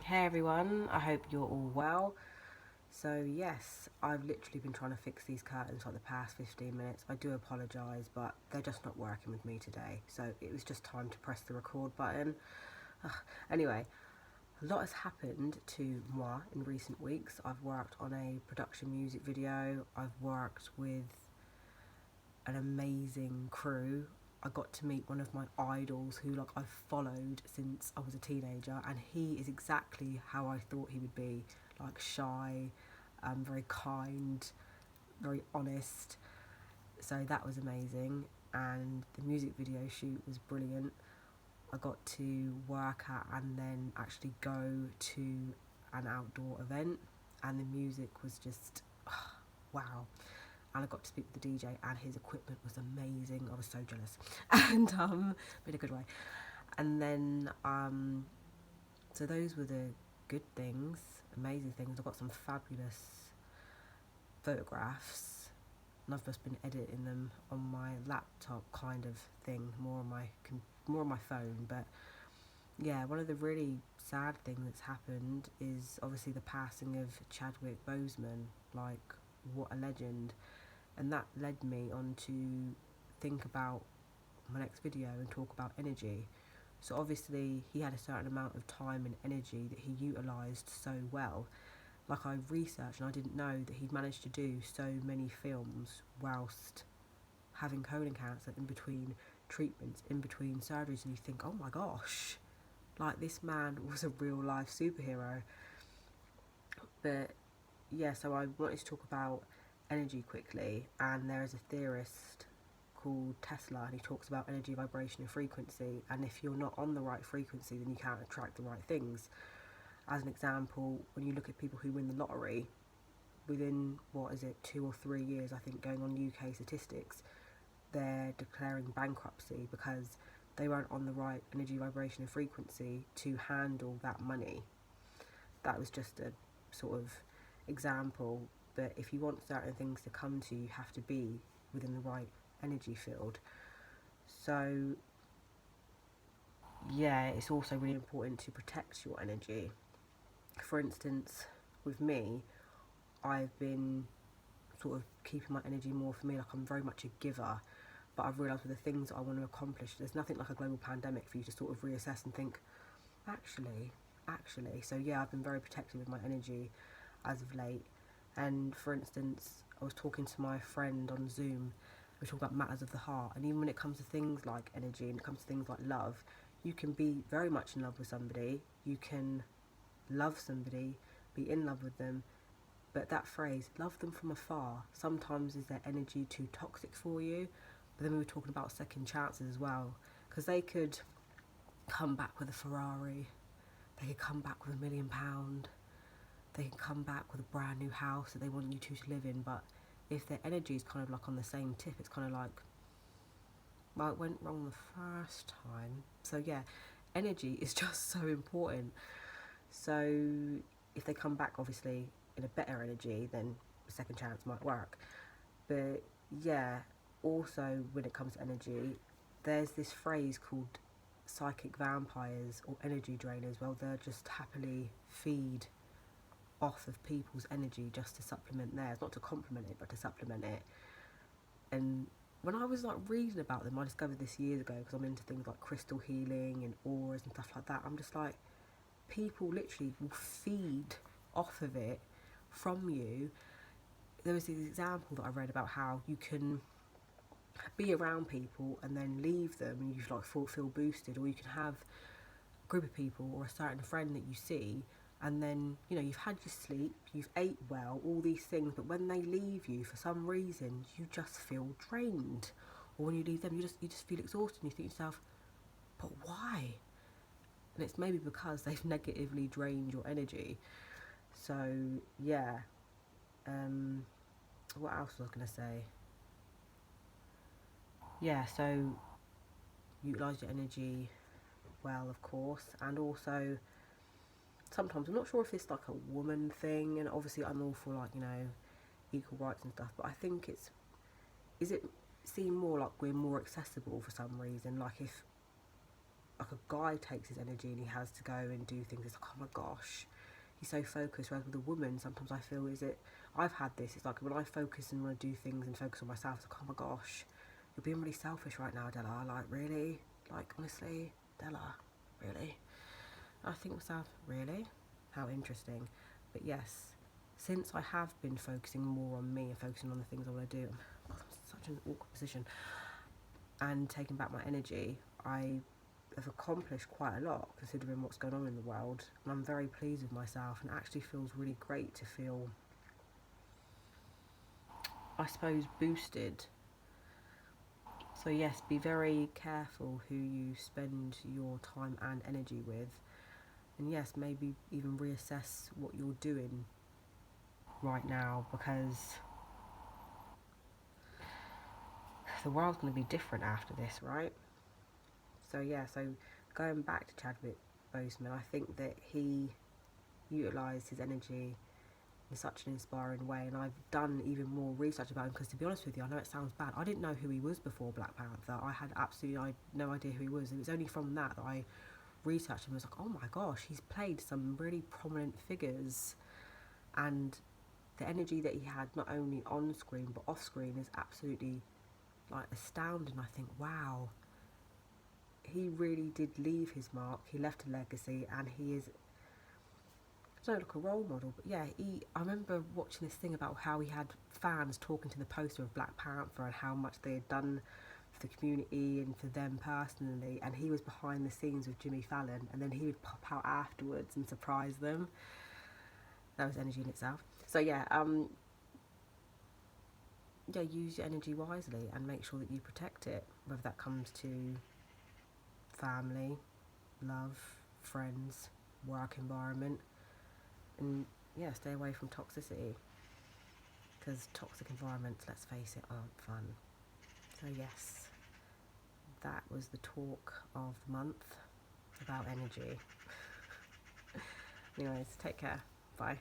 Hey everyone, I hope you're all well. So yes, I've literally been trying to fix these curtains for the past 15 minutes. I do apologise, but they're just not working with me today. So it was just time to press the record button. Ugh. Anyway, a lot has happened to moi in recent weeks. I've worked on a production music video. I've worked with an amazing crew. I got to meet one of my idols who I've followed since I was a teenager, and he is exactly how I thought he would be, shy, very kind, very honest. So that was amazing, and the music video shoot was brilliant. I got to work at and then actually go to an outdoor event, and the music was just wow. And I got to speak with the DJ, and his equipment was amazing. I was so jealous, and in a good way. And then so those were the good things, amazing things. I got some fabulous photographs, and I've just been editing them on my laptop, kind of thing, more on my phone. But yeah, one of the really sad things that's happened is obviously the passing of Chadwick Boseman. Like, what a legend. And that led me on to think about my next video and talk about energy. So obviously he had a certain amount of time and energy that he utilised so well. Like, I researched and I didn't know that he'd managed to do so many films whilst having colon cancer, in between treatments, in between surgeries, and you think, oh my gosh, like, this man was a real life superhero. But yeah, so I wanted to talk about energy quickly, and there is a theorist called Tesla, and he talks about energy, vibration and frequency, and if you're not on the right frequency, then you can't attract the right things. As an example, when you look at people who win the lottery, within, 2 or 3 years, I think, going on UK statistics, they're declaring bankruptcy because they weren't on the right energy, vibration and frequency to handle that money. That was just a sort of example, but if you want certain things to come to you, you have to be within the right energy field. So yeah, it's also really important to protect your energy. For instance, with me, I've been sort of keeping my energy more for me. Like, I'm very much a giver, but I've realised with the things that I want to accomplish, there's nothing like a global pandemic for you to sort of reassess and think, actually, so yeah, I've been very protective with my energy as of late. And for instance, I was talking to my friend on Zoom. We talk about matters of the heart, and even when it comes to things like energy and it comes to things like love, you can be very much in love with somebody, you can love somebody, be in love with them, but that phrase, love them from afar, sometimes is their energy too toxic for you? But then we were talking about second chances as well, because they could come back with a Ferrari, they could come back with £1 million, they can come back with a brand new house that they want you to live in, but if their energy is kind of like on the same tip, it's kind of like, well, it went wrong the first time. So yeah, energy is just so important. So if they come back obviously in a better energy, then a second chance might work. But yeah, also when it comes to energy, there's this phrase called psychic vampires or energy drainers. Well, they'll just happily feed off of people's energy just to supplement theirs, not to complement it, but to supplement it. And when I was reading about them, I discovered this years ago because I'm into things like crystal healing and auras and stuff like that. I'm just like, people literally will feed off of it from you. There was this example that I read about how you can be around people and then leave them and you feel boosted, or you can have a group of people or a certain friend that you see, and then you've had your sleep, you've ate well, all these things, but when they leave you for some reason, you just feel drained. Or when you leave them, you just feel exhausted, and you think to yourself, but why? And it's maybe because they've negatively drained your energy. So yeah, what else was I going to say? Yeah, so utilise your energy well, of course, and also sometimes, I'm not sure if it's like a woman thing, and obviously I'm all for equal rights and stuff, but I think is it seem more like we're more accessible for some reason. Like, if like a guy takes his energy and he has to go and do things, it's like, oh my gosh, he's so focused. Whereas with a woman, sometimes I feel I've had this, it's like when I focus and want to do things and focus on myself, it's like, oh my gosh, you're being really selfish right now, Della. Like, really? Like, honestly, Della, really? I think to myself, really? How interesting. But yes, since I have been focusing more on me and focusing on the things I want to do, I'm in such an awkward position, and taking back my energy, I have accomplished quite a lot considering what's going on in the world, and I'm very pleased with myself, and it actually feels really great to feel, I suppose, boosted. So yes, be very careful who you spend your time and energy with, and yes, maybe even reassess what you're doing right now, because the world's going to be different after this, right? So yeah, so going back to Chadwick Boseman, I think that he utilised his energy in such an inspiring way, and I've done even more research about him, because to be honest with you, I know it sounds bad, I didn't know who he was before Black Panther. I had absolutely no idea who he was. It was only from that I researched him and was like, oh my gosh, he's played some really prominent figures, and the energy that he had not only on screen but off screen is absolutely like astounding. I think, wow, he really did leave his mark, he left a legacy, and he is, I don't know, like a role model, but yeah, I remember watching this thing about how he had fans talking to the poster of Black Panther and how much they had done for the community and for them personally, and he was behind the scenes with Jimmy Fallon, and then he would pop out afterwards and surprise them. That was energy in itself. So yeah, use your energy wisely and make sure that you protect it, whether that comes to family, love, friends, work environment, and yeah, stay away from toxicity, because toxic environments, let's face it, aren't fun. So yes, that was the talk of the month about energy. Anyways, take care. Bye.